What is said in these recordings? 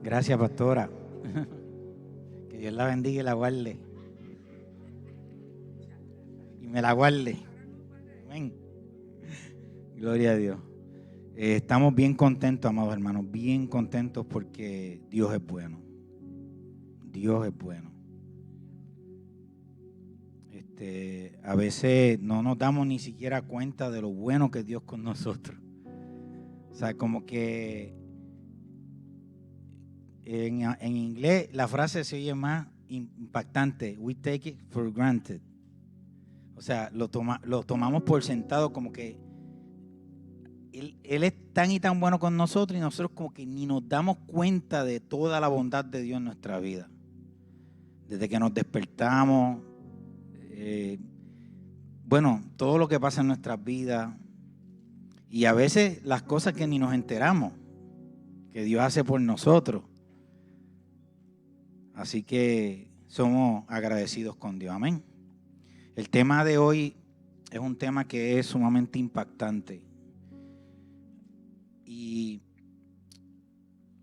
Gracias, pastora. Que Dios la bendiga y la guarde. Y me la guarde. Amén. Gloria a Dios. Estamos bien contentos, amados hermanos, bien contentos porque Dios es bueno. Dios es bueno. A veces no nos damos ni siquiera cuenta de lo bueno que es Dios con nosotros. O sea, como que en inglés la frase se oye más impactante. We take it for granted. O sea, lo tomamos por sentado, como que Él es tan y tan bueno con nosotros y nosotros como que ni nos damos cuenta de toda la bondad de Dios en nuestra vida. Desde que nos despertamos, todo lo que pasa en nuestras vidas y a veces las cosas que ni nos enteramos que Dios hace por nosotros. Así que somos agradecidos con Dios. Amén. El tema de hoy es un tema que es sumamente impactante. Y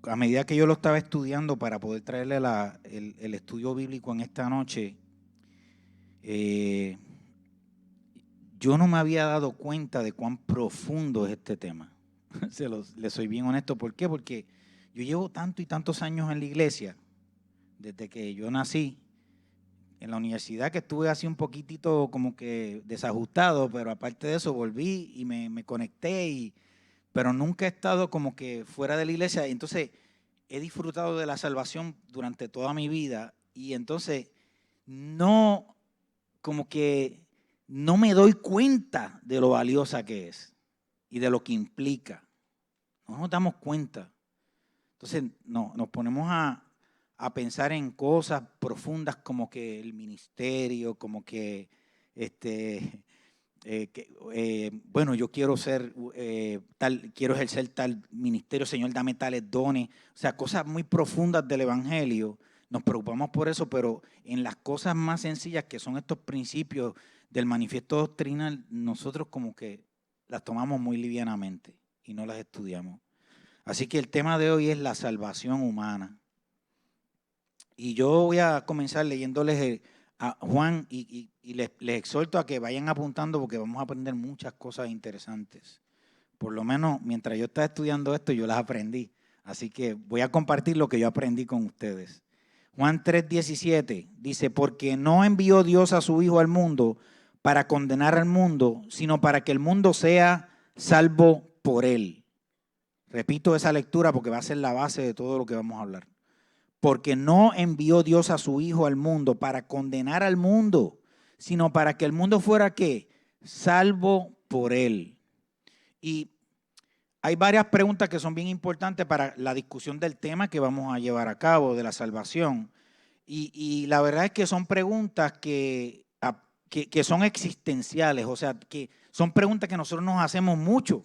a medida que yo lo estaba estudiando para poder traerle el estudio bíblico en esta noche, yo no me había dado cuenta de cuán profundo es este tema. Le soy bien honesto. ¿Por qué? Porque yo llevo tantos y tantos años en la iglesia, desde que yo nací. En la universidad que estuve así un poquitito como que desajustado, pero aparte de eso volví y me conecté, pero nunca he estado como que fuera de la iglesia. Entonces he disfrutado de la salvación durante toda mi vida y entonces no, como que no me doy cuenta de lo valiosa que es y de lo que implica. No nos damos cuenta. Entonces nos ponemos a pensar en cosas profundas como que el ministerio, como que yo quiero ser quiero ejercer tal ministerio, Señor, dame tales dones. O sea, cosas muy profundas del evangelio. Nos preocupamos por eso, pero en las cosas más sencillas que son estos principios del manifiesto doctrinal, nosotros como que las tomamos muy livianamente y no las estudiamos. Así que el tema de hoy es la salvación humana. Y yo voy a comenzar leyéndoles a Juan y les exhorto a que vayan apuntando porque vamos a aprender muchas cosas interesantes. Por lo menos mientras yo estaba estudiando esto, yo las aprendí. Así que voy a compartir lo que yo aprendí con ustedes. Juan 3:17 dice, porque no envió Dios a su Hijo al mundo para condenar al mundo, sino para que el mundo sea salvo por él. Repito esa lectura porque va a ser la base de todo lo que vamos a hablar. Porque no envió Dios a su Hijo al mundo para condenar al mundo, sino para que el mundo fuera ¿qué? Salvo por él. Y hay varias preguntas que son bien importantes para la discusión del tema que vamos a llevar a cabo de la salvación. Y la verdad es que son preguntas que son existenciales, o sea, que son preguntas que nosotros nos hacemos mucho.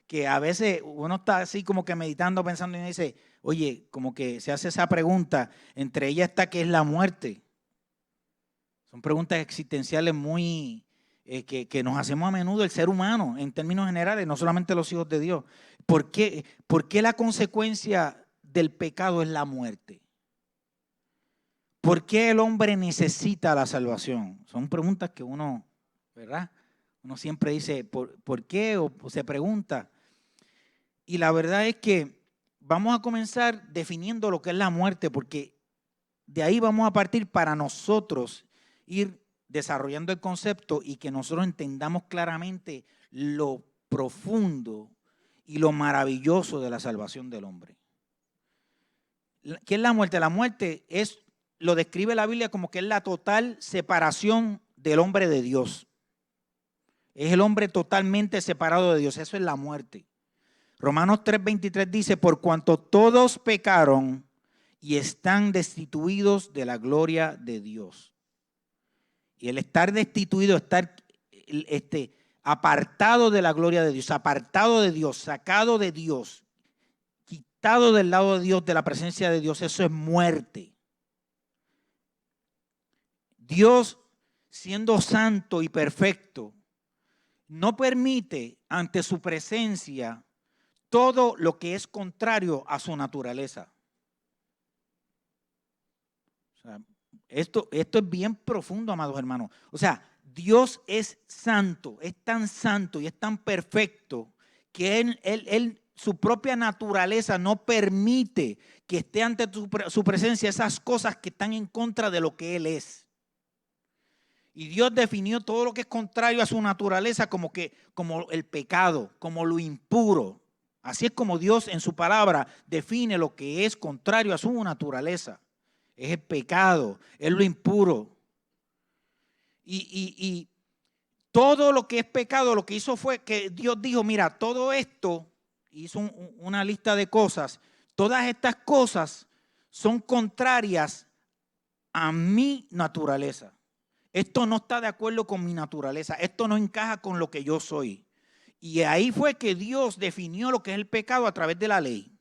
Que a veces uno está así como que meditando, pensando y dice, oye, como que se hace esa pregunta, entre ellas está ¿qué es la muerte? Son preguntas existenciales muy que nos hacemos a menudo el ser humano en términos generales, no solamente los hijos de Dios. ¿Por qué la consecuencia del pecado es la muerte? ¿Por qué el hombre necesita la salvación? Son preguntas que uno, ¿verdad? Uno siempre dice, ¿por qué? O se pregunta. Y la verdad es que vamos a comenzar definiendo lo que es la muerte, porque de ahí vamos a partir para nosotros ir desarrollando el concepto y que nosotros entendamos claramente lo profundo y lo maravilloso de la salvación del hombre. ¿Qué es la muerte? La muerte lo describe la Biblia como que es la total separación del hombre de Dios. Es el hombre totalmente separado de Dios. Eso es la muerte. Romanos 3:23 dice, por cuanto todos pecaron y están destituidos de la gloria de Dios. Y el estar destituido, estar apartado de la gloria de Dios, apartado de Dios, sacado de Dios, quitado del lado de Dios, de la presencia de Dios, eso es muerte. Dios, siendo santo y perfecto, no permite ante su presencia todo lo que es contrario a su naturaleza. O sea, esto es bien profundo, amados hermanos. O sea, Dios es santo, es tan santo y es tan perfecto que Él su propia naturaleza no permite que esté ante su presencia esas cosas que están en contra de lo que Él es. Y Dios definió todo lo que es contrario a su naturaleza como el pecado, como lo impuro. Así es como Dios en su palabra define lo que es contrario a su naturaleza. Es el pecado, es lo impuro. Y todo lo que es pecado, lo que hizo fue que Dios dijo, mira, todo esto, hizo una lista de cosas, todas estas cosas son contrarias a mi naturaleza. Esto no está de acuerdo con mi naturaleza, esto no encaja con lo que yo soy. Y ahí fue que Dios definió lo que es el pecado a través de la ley.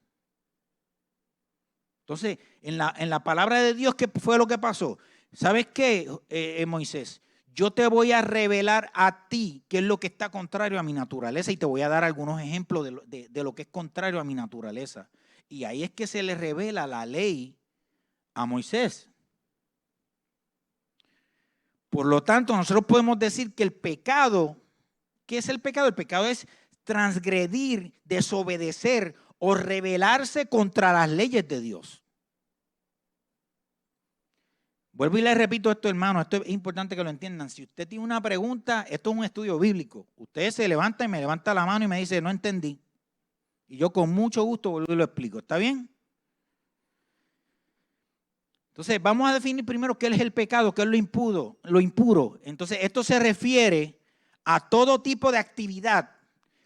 Entonces, en la palabra de Dios, ¿qué fue lo que pasó? ¿Sabes qué, Moisés? Yo te voy a revelar a ti qué es lo que está contrario a mi naturaleza y te voy a dar algunos ejemplos de lo que es contrario a mi naturaleza. Y ahí es que se le revela la ley a Moisés. Por lo tanto, nosotros podemos decir que el pecado, ¿qué es el pecado? El pecado es transgredir, desobedecer o rebelarse contra las leyes de Dios. Vuelvo y les repito esto, hermano, esto es importante que lo entiendan. Si usted tiene una pregunta, esto es un estudio bíblico. Usted se levanta y me levanta la mano y me dice, no entendí. Y yo con mucho gusto vuelvo y lo explico. ¿Está bien? Entonces, vamos a definir primero qué es el pecado, qué es lo impuro. Entonces, esto se refiere a todo tipo de actividad,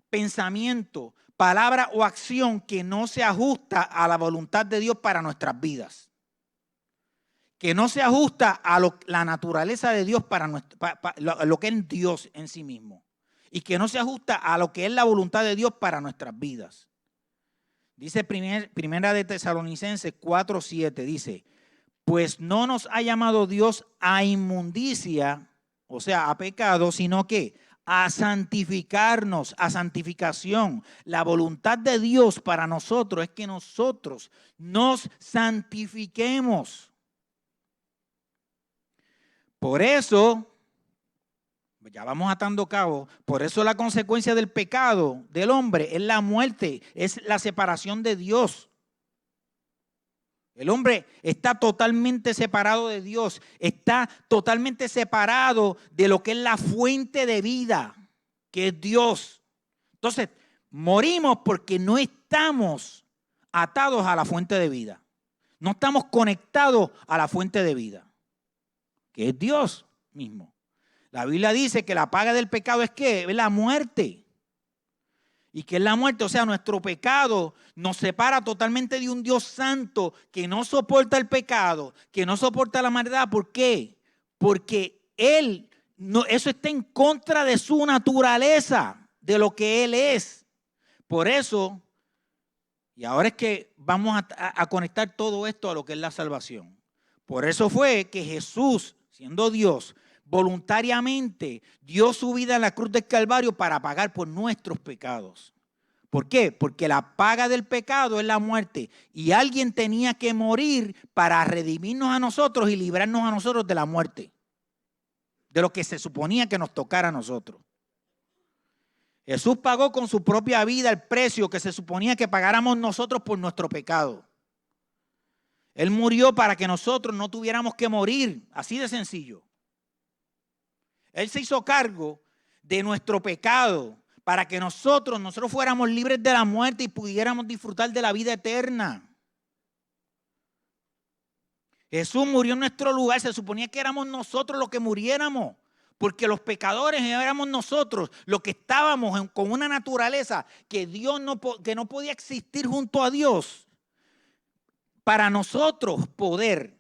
pensamiento, palabra o acción que no se ajusta a la voluntad de Dios para nuestras vidas. Que no se ajusta a la naturaleza de Dios para lo que es Dios en sí mismo. Y que no se ajusta a lo que es la voluntad de Dios para nuestras vidas. Dice primera de Tesalonicenses 4:7, dice, pues no nos ha llamado Dios a inmundicia, o sea, a pecado, sino que a santificarnos, a santificación. La voluntad de Dios para nosotros es que nosotros nos santifiquemos. Por eso, ya vamos atando cabo, por eso la consecuencia del pecado del hombre es la muerte, es la separación de Dios. El hombre está totalmente separado de Dios, está totalmente separado de lo que es la fuente de vida, que es Dios. Entonces, morimos porque no estamos atados a la fuente de vida. No estamos conectados a la fuente de vida, que es Dios mismo. La Biblia dice que la paga del pecado es ¿qué? Es la muerte. ¿Y qué es la muerte? O sea, nuestro pecado nos separa totalmente de un Dios santo que no soporta el pecado, que no soporta la maldad. ¿Por qué? Porque eso está en contra de su naturaleza, de lo que Él es. Por eso, y ahora es que vamos a conectar todo esto a lo que es la salvación. Por eso fue que Jesús, siendo Dios, voluntariamente dio su vida en la cruz del Calvario para pagar por nuestros pecados. ¿Por qué? Porque la paga del pecado es la muerte y alguien tenía que morir para redimirnos a nosotros y librarnos a nosotros de la muerte, de lo que se suponía que nos tocara a nosotros. Jesús pagó con su propia vida el precio que se suponía que pagáramos nosotros por nuestro pecado. Él murió para que nosotros no tuviéramos que morir, así de sencillo. Él se hizo cargo de nuestro pecado para que nosotros fuéramos libres de la muerte y pudiéramos disfrutar de la vida eterna. Jesús murió en nuestro lugar. Se suponía que éramos nosotros los que muriéramos, porque los pecadores éramos nosotros los que estábamos con una naturaleza que no podía existir junto a Dios. Para nosotros poder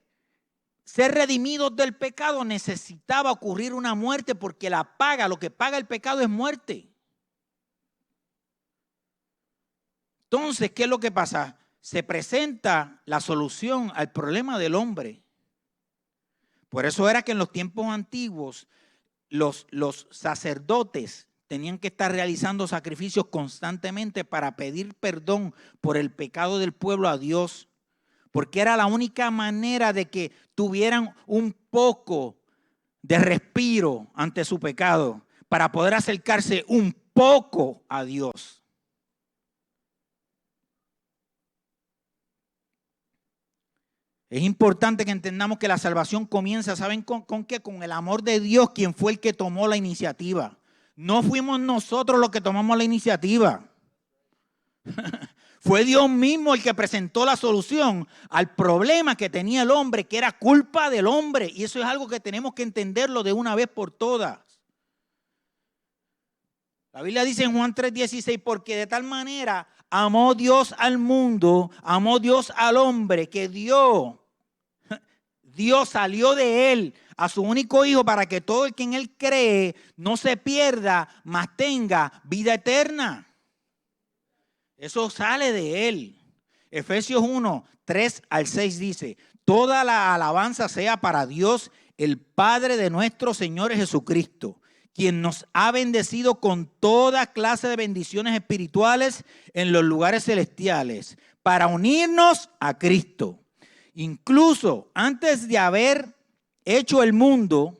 ser redimidos del pecado necesitaba ocurrir una muerte, porque lo que paga el pecado es muerte. Entonces, ¿qué es lo que pasa? Se presenta la solución al problema del hombre. Por eso era que en los tiempos antiguos los sacerdotes tenían que estar realizando sacrificios constantemente para pedir perdón por el pecado del pueblo a Dios, porque era la única manera de que tuvieran un poco de respiro ante su pecado, para poder acercarse un poco a Dios. Es importante que entendamos que la salvación comienza, ¿saben con qué? Con el amor de Dios, quien fue el que tomó la iniciativa. No fuimos nosotros los que tomamos la iniciativa. Fue Dios mismo el que presentó la solución al problema que tenía el hombre, que era culpa del hombre. Y eso es algo que tenemos que entenderlo de una vez por todas. La Biblia dice en Juan 3:16, porque de tal manera amó Dios al mundo, amó Dios al hombre, que Dios salió de él a su único hijo para que todo el que en él cree no se pierda, mas tenga vida eterna. Eso sale de él. Efesios 1:3-6 dice, toda la alabanza sea para Dios, el Padre de nuestro Señor Jesucristo, quien nos ha bendecido con toda clase de bendiciones espirituales en los lugares celestiales, para unirnos a Cristo. Incluso antes de haber hecho el mundo,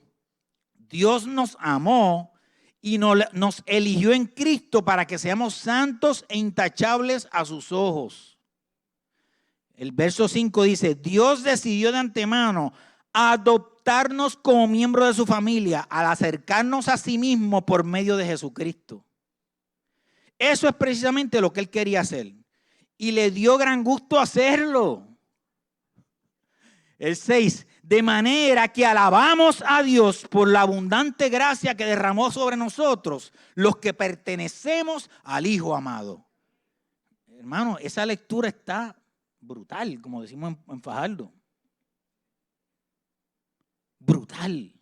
Dios nos amó y nos eligió en Cristo para que seamos santos e intachables a sus ojos. El verso 5 dice, Dios decidió de antemano adoptarnos como miembros de su familia al acercarnos a sí mismo por medio de Jesucristo. Eso es precisamente lo que Él quería hacer y le dio gran gusto hacerlo. El 6, de manera que alabamos a Dios por la abundante gracia que derramó sobre nosotros, los que pertenecemos al Hijo amado. Hermano, esa lectura está brutal, como decimos en Fajardo. Brutal.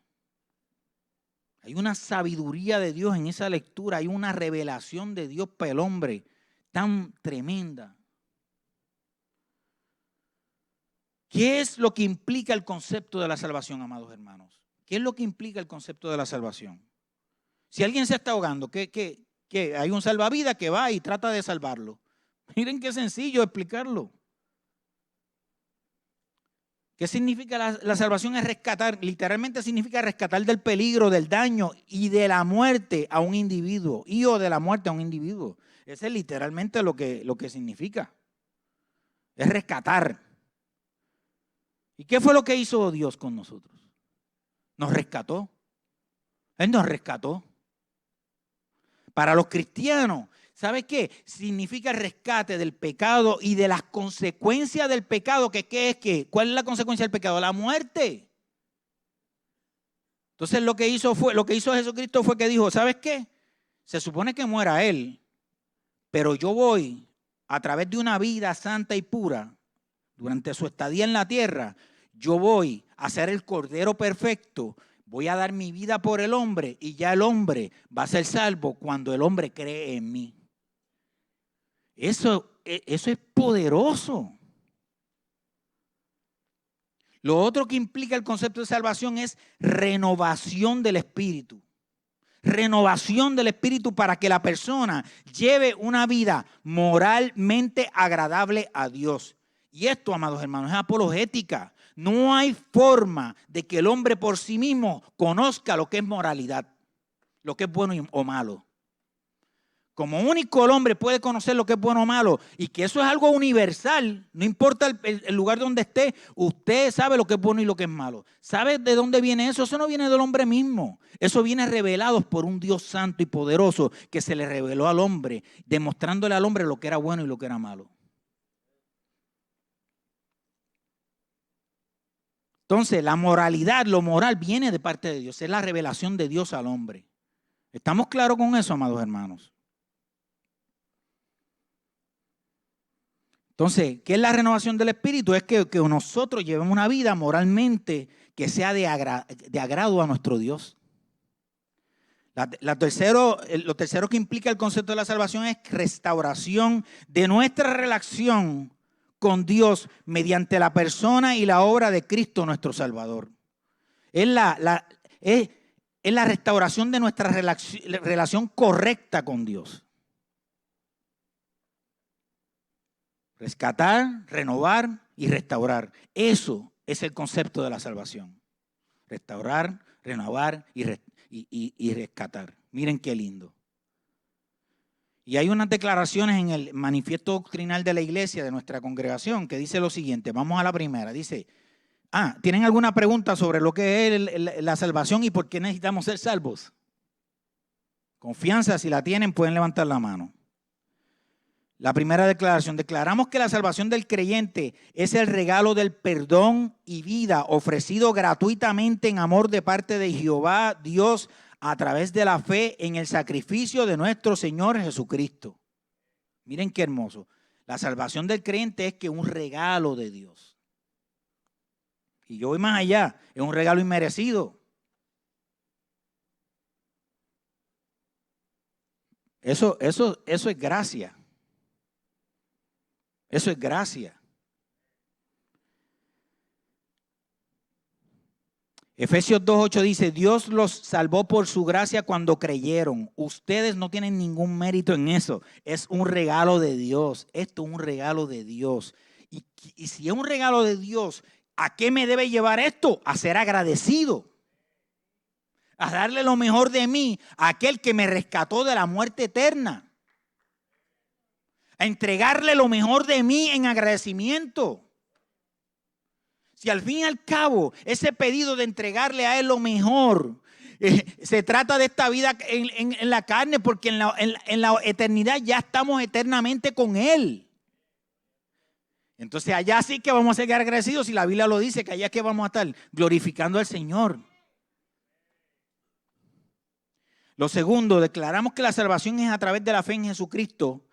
Hay una sabiduría de Dios en esa lectura, hay una revelación de Dios para el hombre tan tremenda. ¿Qué es lo que implica el concepto de la salvación, amados hermanos? ¿Qué es lo que implica el concepto de la salvación? Si alguien se está ahogando, ¿qué? Hay un salvavidas que va y trata de salvarlo. Miren qué sencillo explicarlo. ¿Qué significa la salvación? Es rescatar, literalmente significa rescatar del peligro, del daño y de la muerte a un individuo. Y o de la muerte a un individuo. Ese es literalmente lo que significa. Es rescatar. ¿Y qué fue lo que hizo Dios con nosotros? Nos rescató. Él nos rescató. Para los cristianos, ¿sabe qué? Significa rescate del pecado y de las consecuencias del pecado. ¿Qué es qué? ¿Cuál es la consecuencia del pecado? La muerte. Entonces lo que hizo Jesucristo fue que dijo, ¿sabes qué? Se supone que muera Él, pero yo voy a través de una vida santa y pura. Durante su estadía en la tierra, yo voy a ser el Cordero perfecto, voy a dar mi vida por el hombre y ya el hombre va a ser salvo cuando el hombre cree en mí. Eso es poderoso. Lo otro que implica el concepto de salvación es renovación del espíritu. Renovación del espíritu para que la persona lleve una vida moralmente agradable a Dios. Y esto, amados hermanos, es apologética. No hay forma de que el hombre por sí mismo conozca lo que es moralidad, lo que es bueno o malo. Como único el hombre puede conocer lo que es bueno o malo y que eso es algo universal, no importa el lugar donde esté, usted sabe lo que es bueno y lo que es malo. ¿Sabe de dónde viene eso? Eso no viene del hombre mismo. Eso viene revelado por un Dios santo y poderoso que se le reveló al hombre, demostrándole al hombre lo que era bueno y lo que era malo. Entonces, la moralidad, lo moral viene de parte de Dios. Es la revelación de Dios al hombre. ¿Estamos claros con eso, amados hermanos? Entonces, ¿qué es la renovación del espíritu? Es que nosotros llevemos una vida moralmente que sea de agrado a nuestro Dios. Lo tercero que implica el concepto de la salvación es restauración de nuestra relación con Dios mediante la persona y la obra de Cristo nuestro Salvador. Es es la restauración de nuestra relación correcta con Dios. Rescatar, renovar y restaurar. Eso es el concepto de la salvación. Restaurar, renovar y rescatar. Miren qué lindo. Y hay unas declaraciones en el manifiesto doctrinal de la iglesia de nuestra congregación que dice lo siguiente. Vamos a la primera. Dice, ¿tienen alguna pregunta sobre lo que es la salvación y por qué necesitamos ser salvos? Confianza, si la tienen, pueden levantar la mano. La primera declaración, declaramos que la salvación del creyente es el regalo del perdón y vida ofrecido gratuitamente en amor de parte de Jehová Dios a través de la fe en el sacrificio de nuestro Señor Jesucristo. Miren qué hermoso. La salvación del creyente es que es un regalo de Dios. Y yo voy más allá, es un regalo inmerecido. Eso es gracia. Eso es gracia. Efesios 2:8 dice, Dios los salvó por su gracia cuando creyeron. Ustedes no tienen ningún mérito en eso. Es un regalo de Dios. Esto es un regalo de Dios. Y si es un regalo de Dios, ¿a qué me debe llevar esto? A ser agradecido. A darle lo mejor de mí a aquel que me rescató de la muerte eterna. A entregarle lo mejor de mí en agradecimiento. Si al fin y al cabo ese pedido de entregarle a Él lo mejor se trata de esta vida en la carne, porque en la eternidad ya estamos eternamente con Él. Entonces allá sí que vamos a ser agradecidos, si la Biblia lo dice, que allá es que vamos a estar glorificando al Señor. Lo segundo, declaramos que la salvación es a través de la fe en Jesucristo.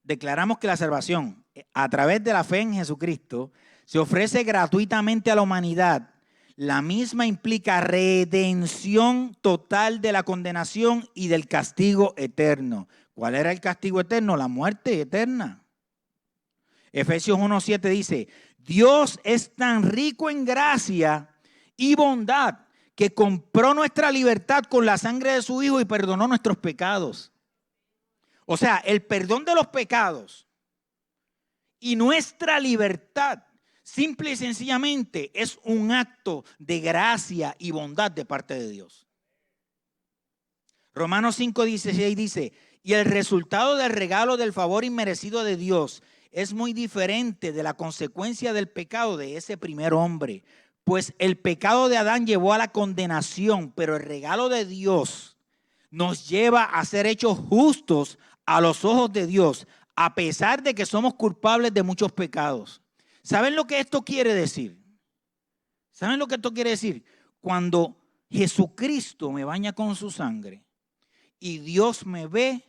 Declaramos que la salvación a través de la fe en Jesucristo se ofrece gratuitamente a la humanidad. La misma implica redención total de la condenación y del castigo eterno. ¿Cuál era el castigo eterno? La muerte eterna. Efesios 1:7 dice, Dios es tan rico en gracia y bondad que compró nuestra libertad con la sangre de su Hijo y perdonó nuestros pecados. O sea, el perdón de los pecados y nuestra libertad simple y sencillamente es un acto de gracia y bondad de parte de Dios. Romanos 5:16 dice, y el resultado del regalo del favor inmerecido de Dios es muy diferente de la consecuencia del pecado de ese primer hombre. Pues el pecado de Adán llevó a la condenación, pero el regalo de Dios nos lleva a ser hechos justos a los ojos de Dios, a pesar de que somos culpables de muchos pecados. ¿Saben lo que esto quiere decir? ¿Saben lo que esto quiere decir? Cuando Jesucristo me baña con su sangre y Dios me ve,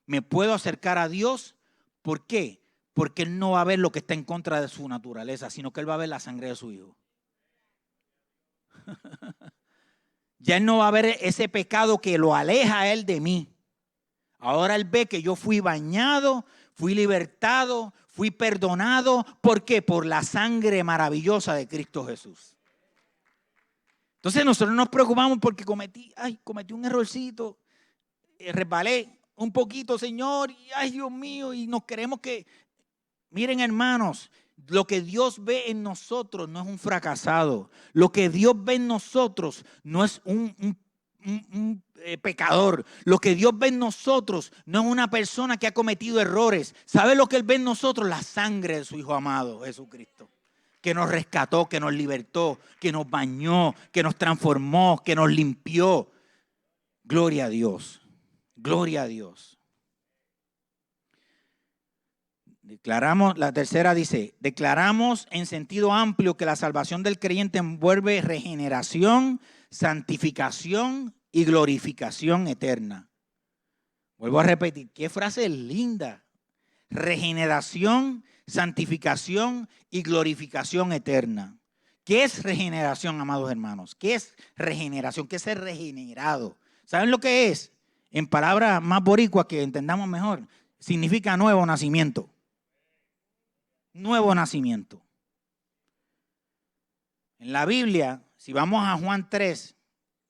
me puedo acercar a Dios. ¿Por qué? Porque Él no va a ver lo que está en contra de su naturaleza, sino que Él va a ver la sangre de su Hijo. Ya Él no va a ver ese pecado que lo aleja a Él de mí. Ahora Él ve que yo fui bañado, fui libertado, fui perdonado. ¿Por qué? Por la sangre maravillosa de Cristo Jesús. Entonces nosotros nos preocupamos porque cometí un errorcito, resbalé un poquito, Señor, y ay Dios mío, y nos creemos que, miren hermanos, lo que Dios ve en nosotros no es un fracasado. Lo que Dios ve en nosotros no es un pecador. Lo que Dios ve en nosotros no es una persona que ha cometido errores. ¿Sabe lo que Él ve en nosotros? La sangre de su Hijo amado, Jesucristo. Que nos rescató, que nos libertó, que nos bañó, que nos transformó, que nos limpió. Gloria a Dios. Gloria a Dios. Declaramos, la tercera dice, declaramos en sentido amplio que la salvación del creyente envuelve regeneración, santificación y glorificación eterna. Vuelvo a repetir, qué frase linda. Regeneración, santificación y glorificación eterna. ¿Qué es regeneración, amados hermanos? ¿Qué es regeneración? ¿Qué es ser regenerado? ¿Saben lo que es? En palabras más boricuas que entendamos mejor, significa nuevo nacimiento. Nuevo nacimiento. En la Biblia, si vamos a Juan 3,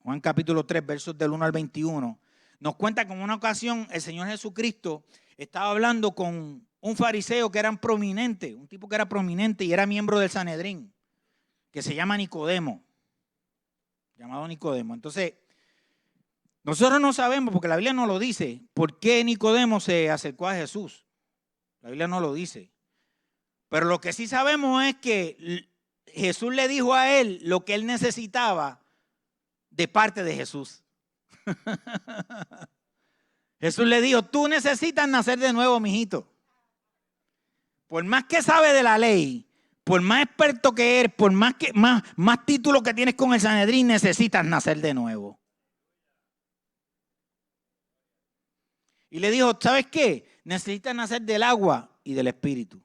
Juan capítulo 3, versos del 1 al 21, nos cuenta que en una ocasión el Señor Jesucristo estaba hablando con un fariseo que era prominente, un tipo que era prominente y era miembro del Sanedrín, que se llama Nicodemo, llamado Nicodemo. Entonces, nosotros no sabemos, porque la Biblia no lo dice, por qué Nicodemo se acercó a Jesús. La Biblia no lo dice. Pero lo que sí sabemos es que Jesús le dijo a él lo que él necesitaba de parte de Jesús. Jesús le dijo, tú necesitas nacer de nuevo, mijito. Por más que sabe de la ley, por más experto que eres, por más título que tienes con el Sanedrín, necesitas nacer de nuevo. Y le dijo, ¿sabes qué? Necesitas nacer del agua y del espíritu.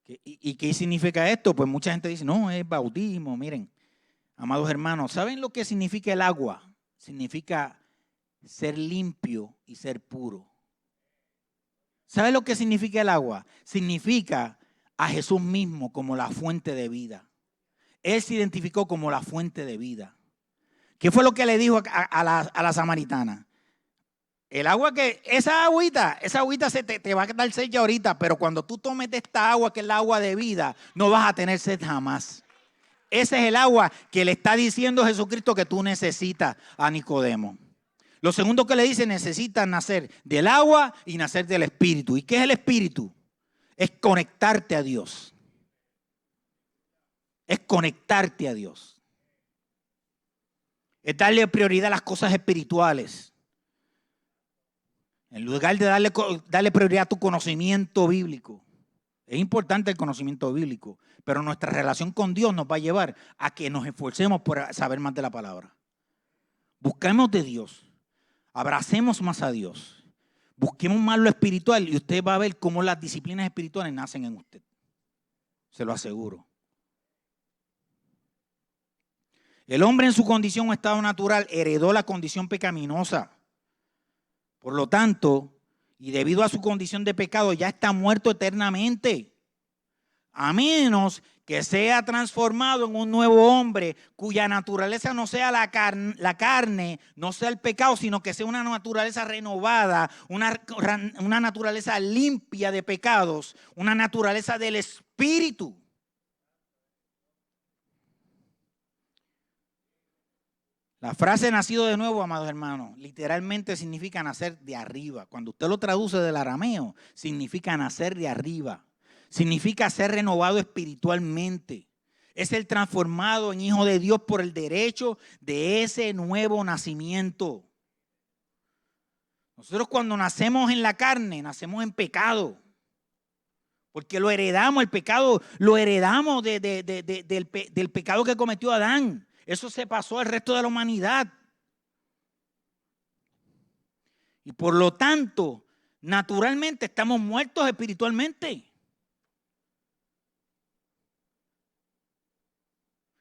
¿Y qué significa esto? Pues mucha gente dice, no, es bautismo. Miren, amados hermanos, ¿saben lo que significa el agua? Significa ser limpio y ser puro. ¿Saben lo que significa el agua? Significa a Jesús mismo como la fuente de vida. Él se identificó como la fuente de vida. ¿Qué fue lo que le dijo a la samaritana? El agua esa agüita se te va a dar sed ya ahorita, pero cuando tú tomes de esta agua, que es la agua de vida, no vas a tener sed jamás. Ese es el agua que le está diciendo Jesucristo que tú necesitas a Nicodemo. Lo segundo que le dice, necesitas nacer del agua y nacer del espíritu. ¿Y qué es el espíritu? Es conectarte a Dios. Es conectarte a Dios. Es darle prioridad a las cosas espirituales. En lugar de darle prioridad a tu conocimiento bíblico. Es importante el conocimiento bíblico, pero nuestra relación con Dios nos va a llevar a que nos esforcemos por saber más de la palabra. Busquemos de Dios. Abracemos más a Dios. Busquemos más lo espiritual y usted va a ver cómo las disciplinas espirituales nacen en usted. Se lo aseguro. El hombre en su condición o estado natural heredó la condición pecaminosa. Por lo tanto, y debido a su condición de pecado, ya está muerto eternamente. A menos que sea transformado en un nuevo hombre cuya naturaleza no sea la carne, no sea el pecado, sino que sea una naturaleza renovada, una naturaleza limpia de pecados, una naturaleza del espíritu. La frase nacido de nuevo, amados hermanos, literalmente significa nacer de arriba. Cuando usted lo traduce del arameo, significa nacer de arriba. Significa ser renovado espiritualmente. Es el transformado en hijo de Dios por el derecho de ese nuevo nacimiento. Nosotros cuando nacemos en la carne, nacemos en pecado. Porque lo heredamos, el pecado, lo heredamos del pecado que cometió Adán. Eso se pasó al resto de la humanidad. Y por lo tanto, naturalmente estamos muertos espiritualmente.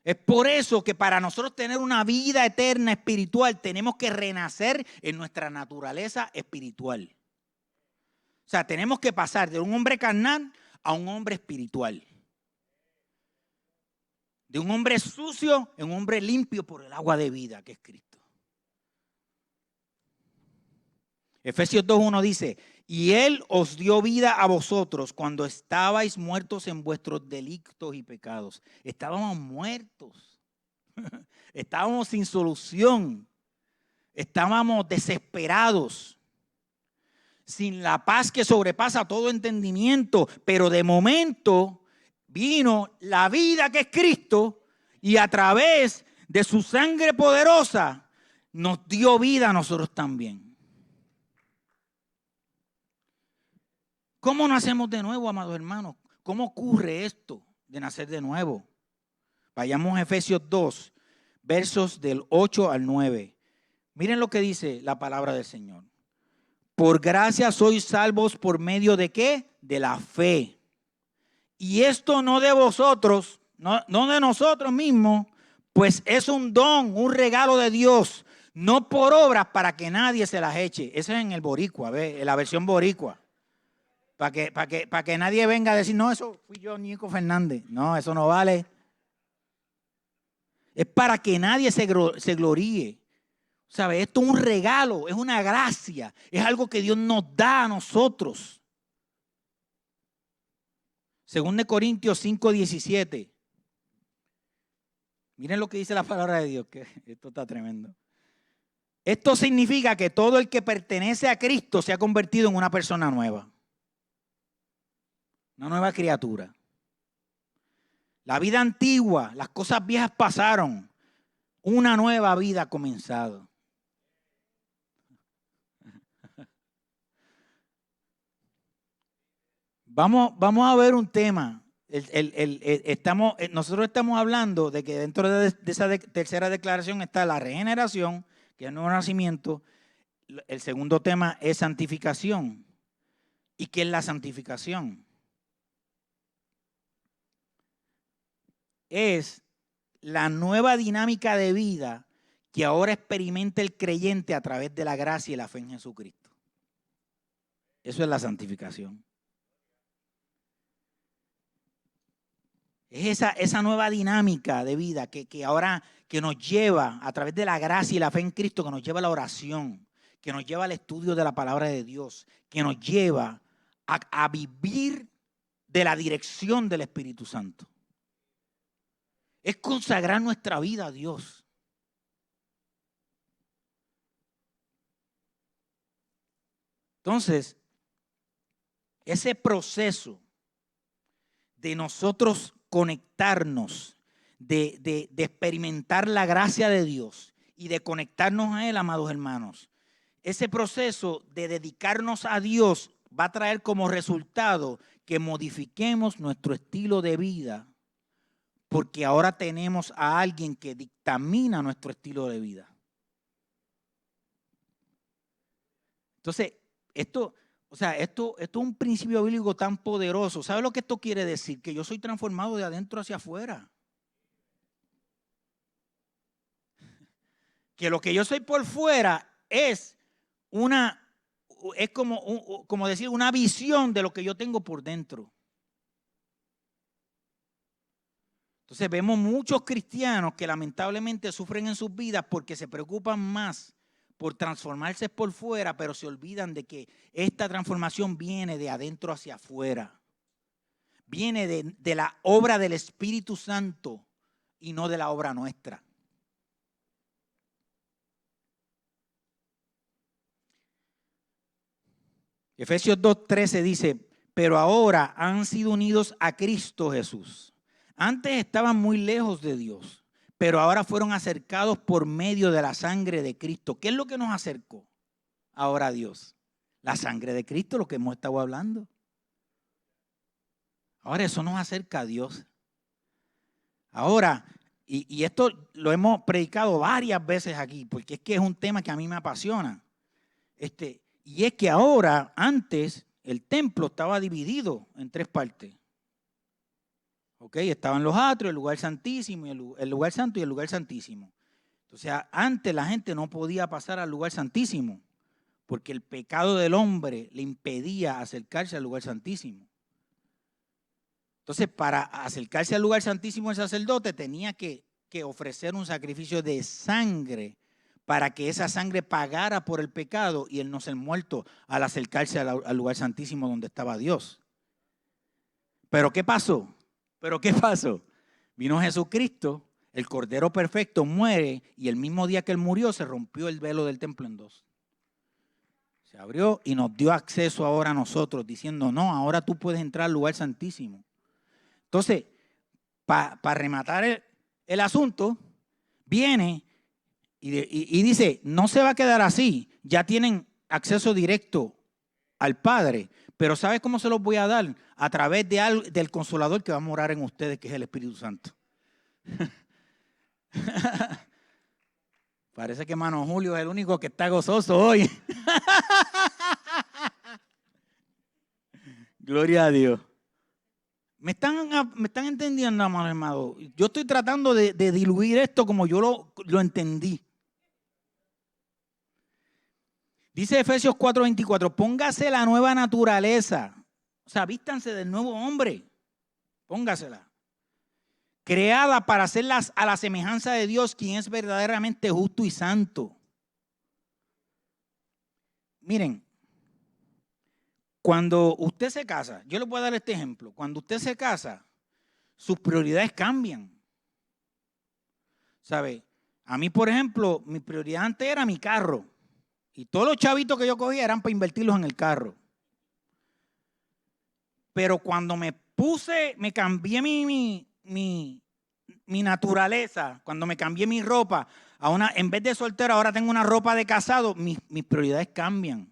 Es por eso que para nosotros tener una vida eterna espiritual tenemos que renacer en nuestra naturaleza espiritual. O sea, tenemos que pasar de un hombre carnal a un hombre espiritual. De un hombre sucio en un hombre limpio por el agua de vida que es Cristo. Efesios 2:1 dice, y Él os dio vida a vosotros cuando estabais muertos en vuestros delitos y pecados. Estábamos muertos. Estábamos sin solución. Estábamos desesperados. Sin la paz que sobrepasa todo entendimiento. Pero de momento vino la vida que es Cristo y a través de su sangre poderosa nos dio vida a nosotros también. ¿Cómo nacemos de nuevo, amados hermanos? ¿Cómo ocurre esto de nacer de nuevo? Vayamos a Efesios 2, versos del 8 al 9. Miren lo que dice la palabra del Señor. Por gracia sois salvos por medio de ¿qué? De la fe. Y esto no de vosotros, no de nosotros mismos, pues es un don, un regalo de Dios, no por obras para que nadie se las eche. Eso es en el boricua, ¿ve? En la versión boricua. Para que nadie venga a decir, no, eso fui yo, Nico Fernández. No, eso no vale. Es para que nadie se gloríe. ¿Sabe? Esto es un regalo, es una gracia, es algo que Dios nos da a nosotros. Según de Corintios 5:17. Miren lo que dice la palabra de Dios, que esto está tremendo. Esto significa que todo el que pertenece a Cristo se ha convertido en una persona nueva. Una nueva criatura. La vida antigua, las cosas viejas pasaron. Una nueva vida ha comenzado. Vamos a ver un tema. Nosotros estamos hablando de que dentro de esa tercera declaración está la regeneración, que es el nuevo nacimiento. El segundo tema es santificación. ¿Y qué es la santificación? Es la nueva dinámica de vida que ahora experimenta el creyente a través de la gracia y la fe en Jesucristo. Eso es la santificación. Es esa nueva dinámica de vida que ahora que nos lleva a través de la gracia y la fe en Cristo, que nos lleva a la oración, que nos lleva al estudio de la palabra de Dios, que nos lleva a vivir de la dirección del Espíritu Santo. Es consagrar nuestra vida a Dios. Entonces, ese proceso de nosotros conectarnos, de experimentar la gracia de Dios y de conectarnos a Él, amados hermanos, ese proceso de dedicarnos a Dios va a traer como resultado que modifiquemos nuestro estilo de vida, porque ahora tenemos a alguien que dictamina nuestro estilo de vida. Entonces, esto es un principio bíblico tan poderoso. ¿Sabe lo que esto quiere decir? Que yo soy transformado de adentro hacia afuera. Que lo que yo soy por fuera es como decir, una visión de lo que yo tengo por dentro. Entonces vemos muchos cristianos que lamentablemente sufren en sus vidas porque se preocupan más por transformarse por fuera, pero se olvidan de que esta transformación viene de adentro hacia afuera. Viene de la obra del Espíritu Santo y no de la obra nuestra. Efesios 2:13 dice, pero ahora han sido unidos a Cristo Jesús. Antes estaban muy lejos de Dios, pero ahora fueron acercados por medio de la sangre de Cristo. ¿Qué es lo que nos acercó ahora a Dios? La sangre de Cristo, lo que hemos estado hablando. Ahora eso nos acerca a Dios. Ahora, y esto lo hemos predicado varias veces aquí, porque es que es un tema que a mí me apasiona. Y es que ahora, antes, el templo estaba dividido en tres partes. Estaban los atrios, el lugar santísimo, y el lugar santo y el lugar santísimo. Entonces, antes la gente no podía pasar al lugar santísimo, porque el pecado del hombre le impedía acercarse al lugar santísimo. Entonces, para acercarse al lugar santísimo el sacerdote tenía que ofrecer un sacrificio de sangre para que esa sangre pagara por el pecado y él no ser muerto al acercarse al lugar santísimo donde estaba Dios. ¿Pero qué pasó? Vino Jesucristo, el Cordero Perfecto, muere y el mismo día que él murió se rompió el velo del templo en dos. Se abrió y nos dio acceso ahora a nosotros diciendo, no, ahora tú puedes entrar al lugar santísimo. Entonces, para rematar el asunto, viene y dice, no se va a quedar así, ya tienen acceso directo al Padre, pero ¿sabes cómo se los voy a dar? A través del Consolador que va a morar en ustedes, que es el Espíritu Santo. Parece que hermano Julio es el único que está gozoso hoy. Gloria a Dios. ¿Me están entendiendo, amados hermanos? Yo estoy tratando de diluir esto como yo lo entendí. Dice Efesios 4:24, póngase la nueva naturaleza. O sea, vístanse del nuevo hombre. Póngasela. creada para hacerlas a la semejanza de Dios, quien es verdaderamente justo y santo. Miren, cuando usted se casa, yo le voy a dar este ejemplo. Cuando usted se casa, sus prioridades cambian. ¿Sabe? A mí, por ejemplo, mi prioridad antes era mi carro. Y todos los chavitos que yo cogía eran para invertirlos en el carro. Pero cuando me cambié mi naturaleza, cuando me cambié mi ropa, en vez de soltero, ahora tengo una ropa de casado, mis prioridades cambian.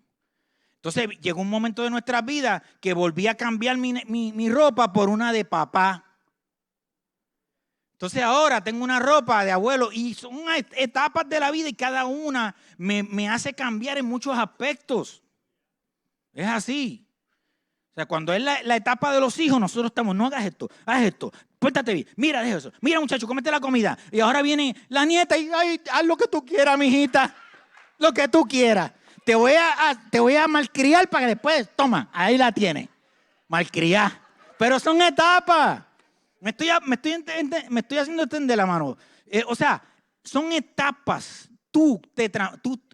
Entonces llegó un momento de nuestra vida que volví a cambiar mi ropa por una de papá. Entonces ahora tengo una ropa de abuelo y son etapas de la vida y cada una me hace cambiar en muchos aspectos. Es así. O sea, cuando es la etapa de los hijos, nosotros estamos, no hagas esto, haz esto, pórtate bien, mira, deja eso, mira muchacho, cómete la comida. Y ahora viene la nieta y ay, haz lo que tú quieras, mijita, lo que tú quieras. Te voy a malcriar para que después, toma, ahí la tienes, malcriar. Pero son etapas. Me estoy haciendo entender la mano. O sea, son etapas.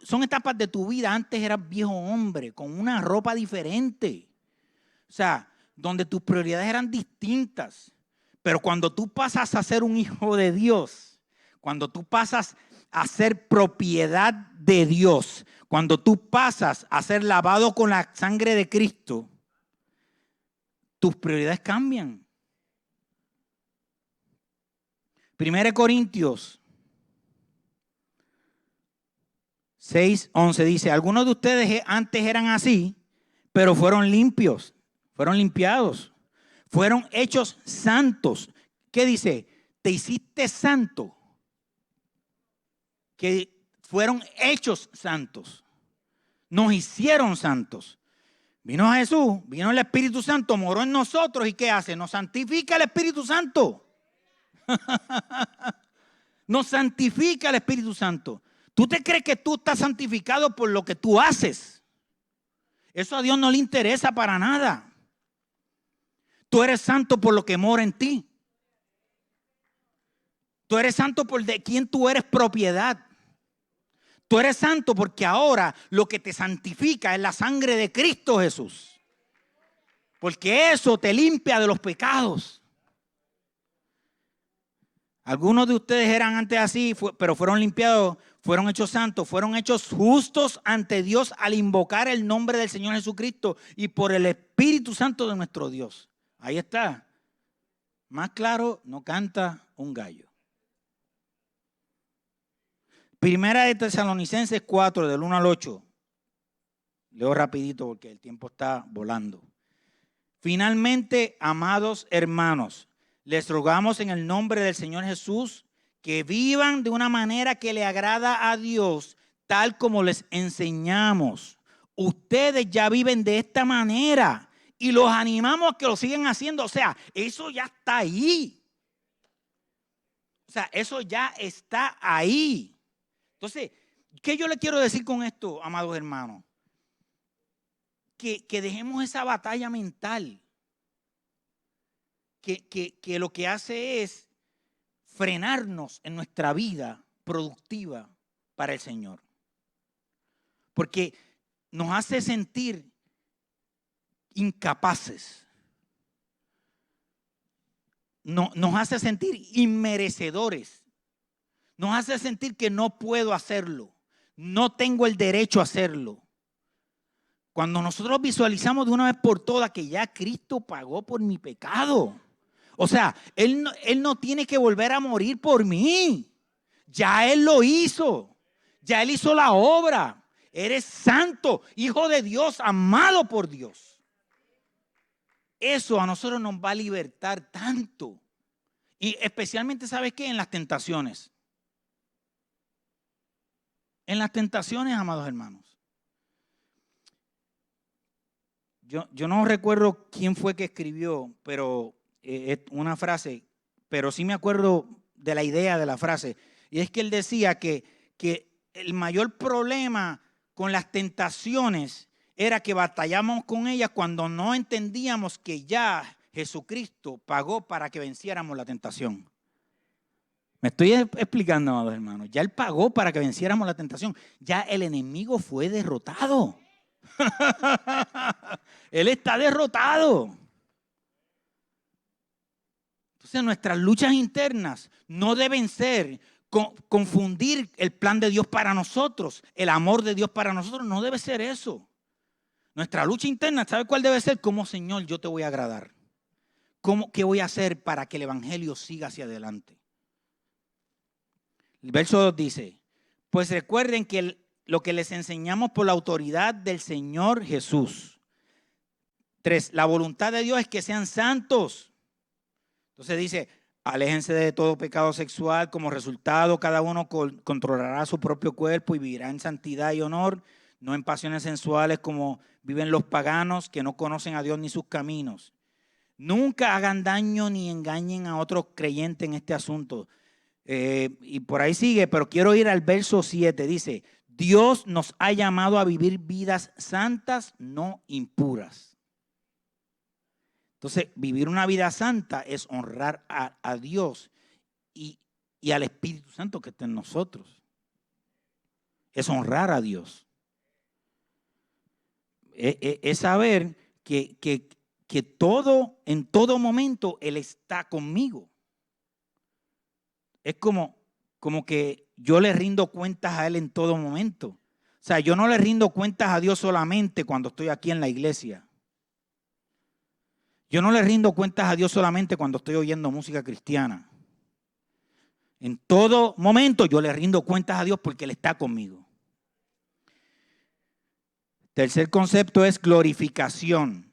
Son etapas de tu vida. Antes eras viejo hombre con una ropa diferente. O sea, donde tus prioridades eran distintas. Pero cuando tú pasas a ser un hijo de Dios, cuando tú pasas a ser propiedad de Dios, cuando tú pasas a ser lavado con la sangre de Cristo, tus prioridades cambian. 1 Corintios 6:11 dice, algunos de ustedes antes eran así, pero fueron limpios, fueron limpiados, fueron hechos santos. ¿Qué dice? Te hiciste santo. Que fueron hechos santos. Nos hicieron santos. Vino Jesús, vino el Espíritu Santo, moró en nosotros y ¿qué hace? Nos santifica el Espíritu Santo. Nos santifica el Espíritu Santo. ¿Tú te crees que tú estás santificado por lo que tú haces? Eso a Dios no le interesa para nada. Tú eres santo por lo que mora en ti. Tú eres santo por de quien tú eres propiedad. Tú eres santo porque ahora lo que te santifica es la sangre de Cristo Jesús. Porque eso te limpia de los pecados. Algunos de ustedes eran antes así, pero fueron limpiados, fueron hechos santos, fueron hechos justos ante Dios al invocar el nombre del Señor Jesucristo y por el Espíritu Santo de nuestro Dios. Ahí está. Más claro, no canta un gallo. Primera de Tesalonicenses 4, del 1 al 8. Leo rapidito porque el tiempo está volando. Finalmente, amados hermanos, les rogamos en el nombre del Señor Jesús que vivan de una manera que le agrada a Dios, tal como les enseñamos. Ustedes ya viven de esta manera y los animamos a que lo sigan haciendo. O sea, eso ya está ahí. O sea, eso ya está ahí. Entonces, ¿qué yo le quiero decir con esto, amados hermanos? Que dejemos esa batalla mental. Que lo que hace es frenarnos en nuestra vida productiva para el Señor. Porque nos hace sentir incapaces. Nos hace sentir inmerecedores. Nos hace sentir que no puedo hacerlo. No tengo el derecho a hacerlo. Cuando nosotros visualizamos de una vez por todas que ya Cristo pagó por mi pecado. O sea, Él no tiene que volver a morir por mí. Ya Él lo hizo. Ya Él hizo la obra. Eres santo, hijo de Dios, amado por Dios. Eso a nosotros nos va a libertar tanto. Y especialmente, ¿sabes qué? En las tentaciones. En las tentaciones, amados hermanos. Yo no recuerdo quién fue que escribió, pero una frase, pero sí me acuerdo de la idea de la frase. Y es que él decía que el mayor problema con las tentaciones era que batallamos con ellas cuando no entendíamos que ya Jesucristo pagó para que venciéramos la tentación. Me estoy explicando, amados hermanos. Ya Él pagó para que venciéramos la tentación. Ya el enemigo fue derrotado. Él está derrotado. Entonces nuestras luchas internas no deben ser confundir el plan de Dios para nosotros, el amor de Dios para nosotros. No debe ser eso. Nuestra lucha interna, ¿sabe cuál debe ser? Como Señor, yo te voy a agradar. ¿Qué voy a hacer para que el evangelio siga hacia adelante? El verso 2 dice, pues recuerden que lo que les enseñamos por la autoridad del Señor Jesús. 3, la voluntad de Dios es que sean santos. Entonces dice, aléjense de todo pecado sexual. Como resultado, cada uno controlará su propio cuerpo y vivirá en santidad y honor, no en pasiones sensuales como viven los paganos que no conocen a Dios ni sus caminos. Nunca hagan daño ni engañen a otros creyentes en este asunto. Y por ahí sigue, pero quiero ir al verso 7. Dice, Dios nos ha llamado a vivir vidas santas, no impuras. Entonces, vivir una vida santa es honrar a Dios y al Espíritu Santo que está en nosotros. Es honrar a Dios. Es saber que en todo momento Él está conmigo. Es como que yo le rindo cuentas a Él en todo momento. O sea, yo no le rindo cuentas a Dios solamente cuando estoy aquí en la iglesia. Yo no le rindo cuentas a Dios solamente cuando estoy oyendo música cristiana. En todo momento yo le rindo cuentas a Dios porque Él está conmigo. Tercer concepto es glorificación.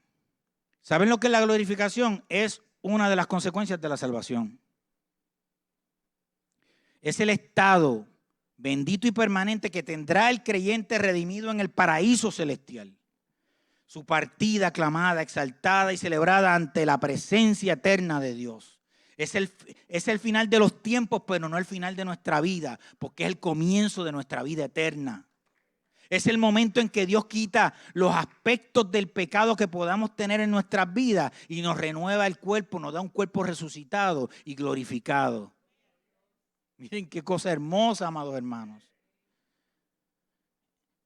¿Saben lo que es la glorificación? Es una de las consecuencias de la salvación. Es el estado bendito y permanente que tendrá el creyente redimido en el paraíso celestial. Su partida aclamada, exaltada y celebrada ante la presencia eterna de Dios. Es el final de los tiempos, pero no el final de nuestra vida, porque es el comienzo de nuestra vida eterna. Es el momento en que Dios quita los aspectos del pecado que podamos tener en nuestras vidas y nos renueva el cuerpo, nos da un cuerpo resucitado y glorificado. Miren qué cosa hermosa, amados hermanos.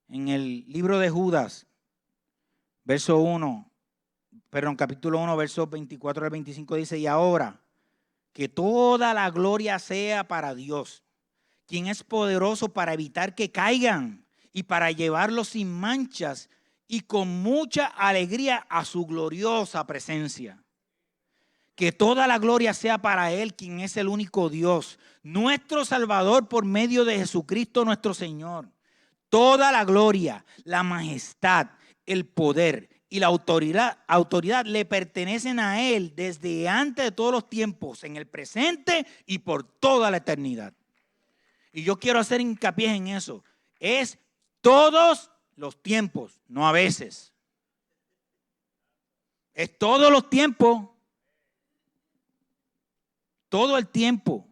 En el libro de Judas, capítulo 1, versos 24 al 25 dice, y ahora que toda la gloria sea para Dios, quien es poderoso para evitar que caigan y para llevarlos sin manchas y con mucha alegría a su gloriosa presencia. Que toda la gloria sea para Él, quien es el único Dios, nuestro Salvador por medio de Jesucristo nuestro Señor. Toda la gloria, la majestad, el poder y la autoridad le pertenecen a Él desde antes de todos los tiempos, en el presente y por toda la eternidad. Y yo quiero hacer hincapié en eso. Es todos los tiempos, no a veces. Es todos los tiempos. Todo el tiempo,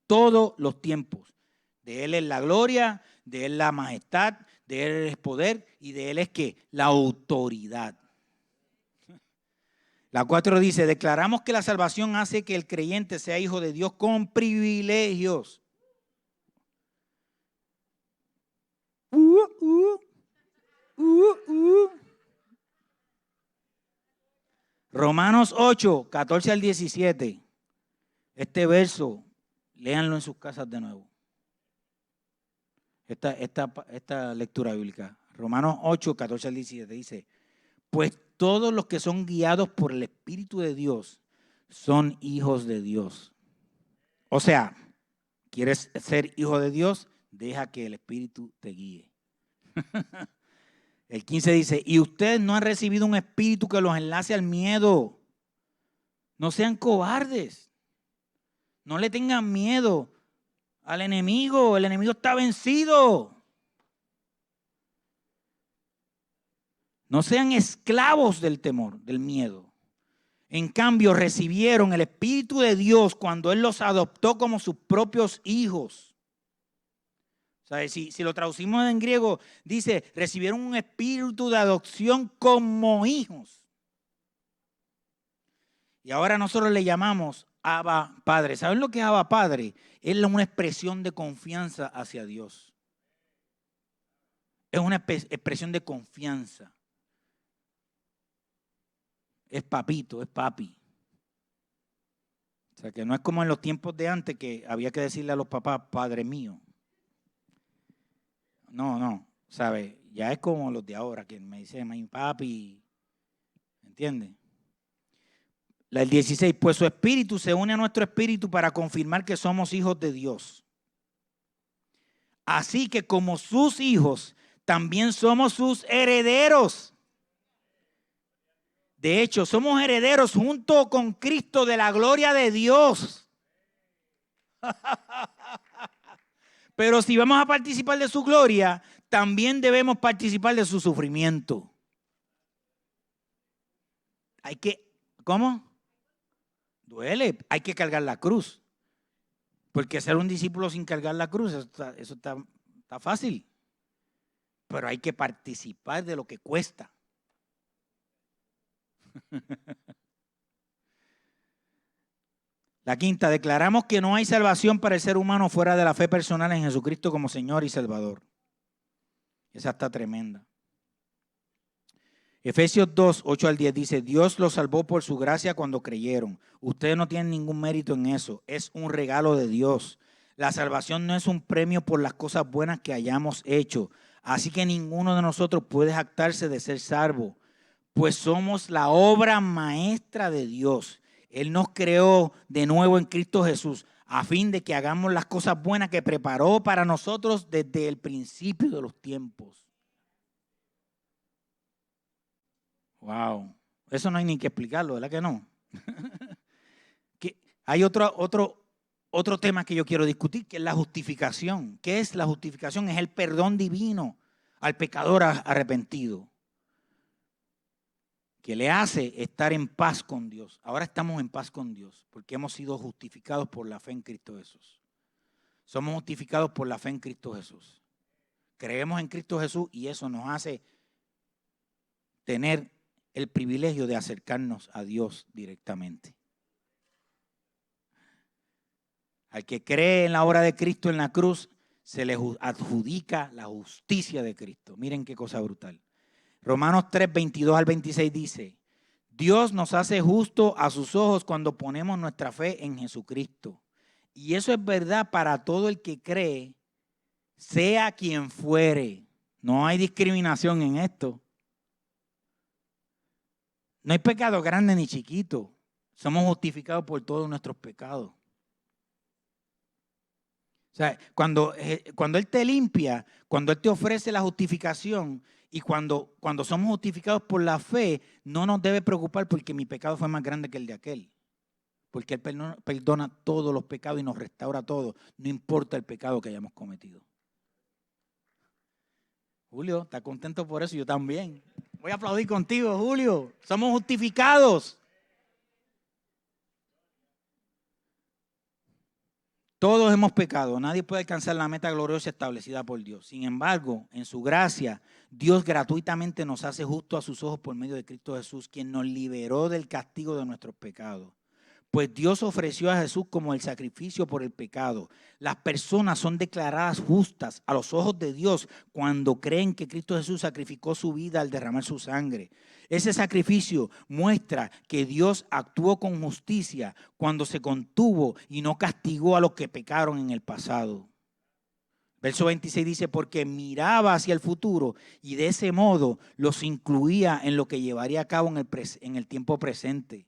todos los tiempos. De Él es la gloria, de Él la majestad, de Él es poder y de Él es ¿qué? La autoridad. La 4 dice, declaramos que la salvación hace que el creyente sea hijo de Dios con privilegios. Romanos 8, 14 al 17. Este verso, léanlo en sus casas de nuevo. Esta lectura bíblica. Romanos 8, 14 al 17 dice, pues todos los que son guiados por el Espíritu de Dios son hijos de Dios. O sea, ¿quieres ser hijo de Dios? Deja que el Espíritu te guíe. El 15 dice, y ustedes no han recibido un espíritu que los enlace al miedo. No sean cobardes. No le tengan miedo al enemigo. El enemigo está vencido. No sean esclavos del temor, del miedo. En cambio, recibieron el Espíritu de Dios cuando Él los adoptó como sus propios hijos. O sea, si lo traducimos en griego, dice, recibieron un espíritu de adopción como hijos. Y ahora nosotros le llamamos Abba Padre. ¿Saben lo que es Abba Padre? Es una expresión de confianza hacia Dios. Es una expresión de confianza. Es papito, es papi. O sea, que no es como en los tiempos de antes que había que decirle a los papás, Padre mío. No, ¿sabes? Ya es como los de ahora, que me dicen, mi papi, ¿entiendes? El 16, pues su espíritu se une a nuestro espíritu para confirmar que somos hijos de Dios. Así que como sus hijos, también somos sus herederos. De hecho, somos herederos junto con Cristo de la gloria de Dios. Pero si vamos a participar de su gloria, también debemos participar de su sufrimiento. Hay que, ¿cómo? Duele, hay que cargar la cruz. Porque ser un discípulo sin cargar la cruz, eso está fácil. Pero hay que participar de lo que cuesta. La quinta, declaramos que no hay salvación para el ser humano fuera de la fe personal en Jesucristo como Señor y Salvador. Esa está tremenda. Efesios 2, 8 al 10 dice, Dios los salvó por su gracia cuando creyeron. Ustedes no tienen ningún mérito en eso, es un regalo de Dios. La salvación no es un premio por las cosas buenas que hayamos hecho, así que ninguno de nosotros puede jactarse de ser salvo, pues somos la obra maestra de Dios. Él nos creó de nuevo en Cristo Jesús, a fin de que hagamos las cosas buenas que preparó para nosotros desde el principio de los tiempos. Wow, eso no hay ni que explicarlo, ¿verdad que no? Hay otro tema que yo quiero discutir, que es la justificación. ¿Qué es la justificación? Es el perdón divino al pecador arrepentido, que le hace estar en paz con Dios. Ahora estamos en paz con Dios, porque hemos sido justificados por la fe en Cristo Jesús. Somos justificados por la fe en Cristo Jesús. Creemos en Cristo Jesús y eso nos hace tener el privilegio de acercarnos a Dios directamente. Al que cree en la obra de Cristo en la cruz, se le adjudica la justicia de Cristo. Miren qué cosa brutal. Romanos 3, 22 al 26 dice, Dios nos hace justo a sus ojos cuando ponemos nuestra fe en Jesucristo. Y eso es verdad para todo el que cree, sea quien fuere. No hay discriminación en esto. No hay pecado grande ni chiquito. Somos justificados por todos nuestros pecados. O sea, cuando Él te limpia, cuando Él te ofrece la justificación y cuando somos justificados por la fe, no nos debe preocupar porque mi pecado fue más grande que el de aquel. Porque Él perdona todos los pecados y nos restaura todo, no importa el pecado que hayamos cometido. Julio, ¿estás contento por eso? Yo también. Voy a aplaudir contigo, Julio. Somos justificados. Todos hemos pecado. Nadie puede alcanzar la meta gloriosa establecida por Dios. Sin embargo, en su gracia, Dios gratuitamente nos hace justos a sus ojos por medio de Cristo Jesús, quien nos liberó del castigo de nuestros pecados. Pues Dios ofreció a Jesús como el sacrificio por el pecado. Las personas son declaradas justas a los ojos de Dios cuando creen que Cristo Jesús sacrificó su vida al derramar su sangre. Ese sacrificio muestra que Dios actuó con justicia cuando se contuvo y no castigó a los que pecaron en el pasado. Verso 26 dice, porque miraba hacia el futuro y de ese modo los incluía en lo que llevaría a cabo en el tiempo presente.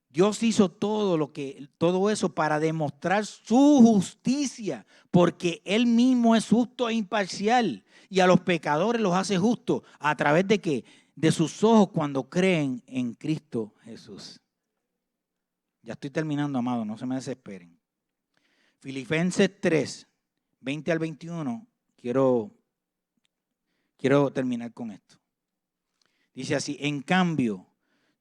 Dios hizo todo eso para demostrar su justicia, porque Él mismo es justo e imparcial y a los pecadores los hace justos a través de ¿qué? De sus ojos cuando creen en Cristo Jesús. Ya estoy terminando, amado, no se me desesperen. Filipenses 3, 20 al 21, quiero terminar con esto. Dice así, en cambio,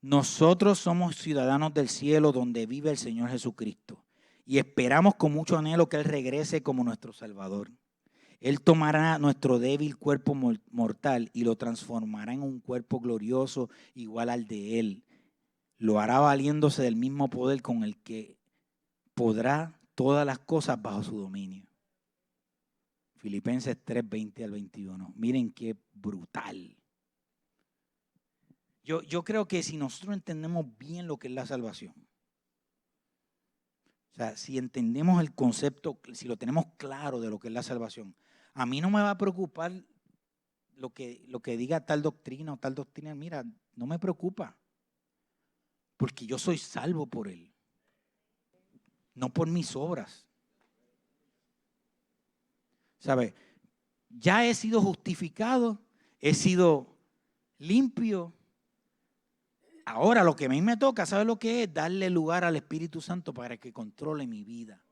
nosotros somos ciudadanos del cielo donde vive el Señor Jesucristo y esperamos con mucho anhelo que Él regrese como nuestro Salvador. Él tomará nuestro débil cuerpo mortal y lo transformará en un cuerpo glorioso igual al de Él. lo hará valiéndose del mismo poder con el que podrá todas las cosas bajo su dominio. Filipenses 3, 20 al 21. Miren qué brutal. Yo creo que si nosotros entendemos bien lo que es la salvación, o sea, si entendemos el concepto, si lo tenemos claro de lo que es la salvación, a mí no me va a preocupar lo que diga tal doctrina o tal doctrina. Mira, no me preocupa, porque yo soy salvo por Él, no por mis obras. ¿Sabe? Ya he sido justificado, he sido limpio. Ahora lo que a mí me toca, ¿sabe lo que es? Darle lugar al Espíritu Santo para que controle mi vida.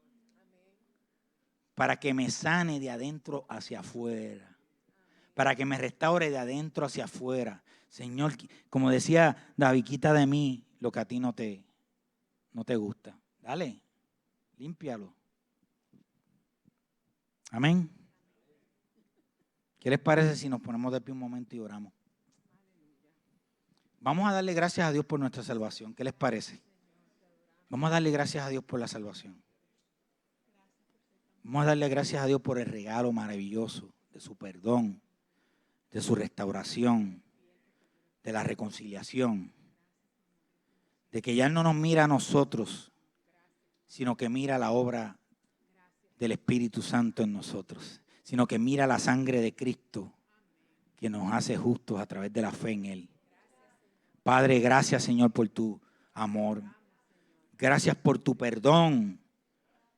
Para que me sane de adentro hacia afuera. Para que me restaure de adentro hacia afuera. Señor, como decía David, quita de mí lo que a ti no te gusta. Dale, límpialo. Amén. ¿Qué les parece si nos ponemos de pie un momento y oramos? Vamos a darle gracias a Dios por nuestra salvación. ¿Qué les parece? Vamos a darle gracias a Dios por la salvación. Vamos a darle gracias a Dios por el regalo maravilloso de su perdón, de su restauración, de la reconciliación, de que ya no nos mira a nosotros, sino que mira la obra del Espíritu Santo en nosotros, sino que mira la sangre de Cristo que nos hace justos a través de la fe en Él. Padre, gracias, Señor, por tu amor. Gracias por tu perdón.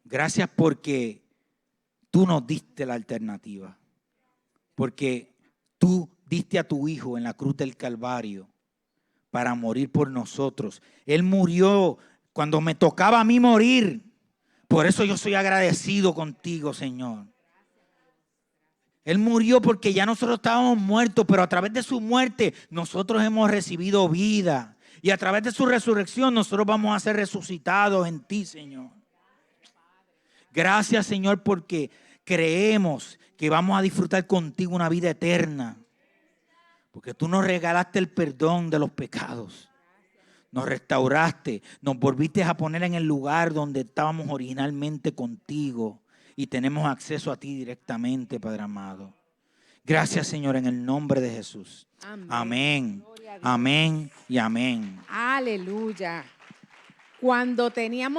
Gracias porque tú nos diste la alternativa. Porque tú diste a tu Hijo en la cruz del Calvario para morir por nosotros. Él murió cuando me tocaba a mí morir. Por eso yo soy agradecido contigo, Señor. Él murió porque ya nosotros estábamos muertos, pero a través de su muerte nosotros hemos recibido vida. Y a través de su resurrección nosotros vamos a ser resucitados en ti, Señor. Gracias, Señor, porque creemos que vamos a disfrutar contigo una vida eterna. Porque tú nos regalaste el perdón de los pecados. Nos restauraste, nos volviste a poner en el lugar donde estábamos originalmente contigo. Y tenemos acceso a ti directamente, Padre amado. Gracias, Señor, en el nombre de Jesús. Amén. Amén y amén. Aleluya. Cuando teníamos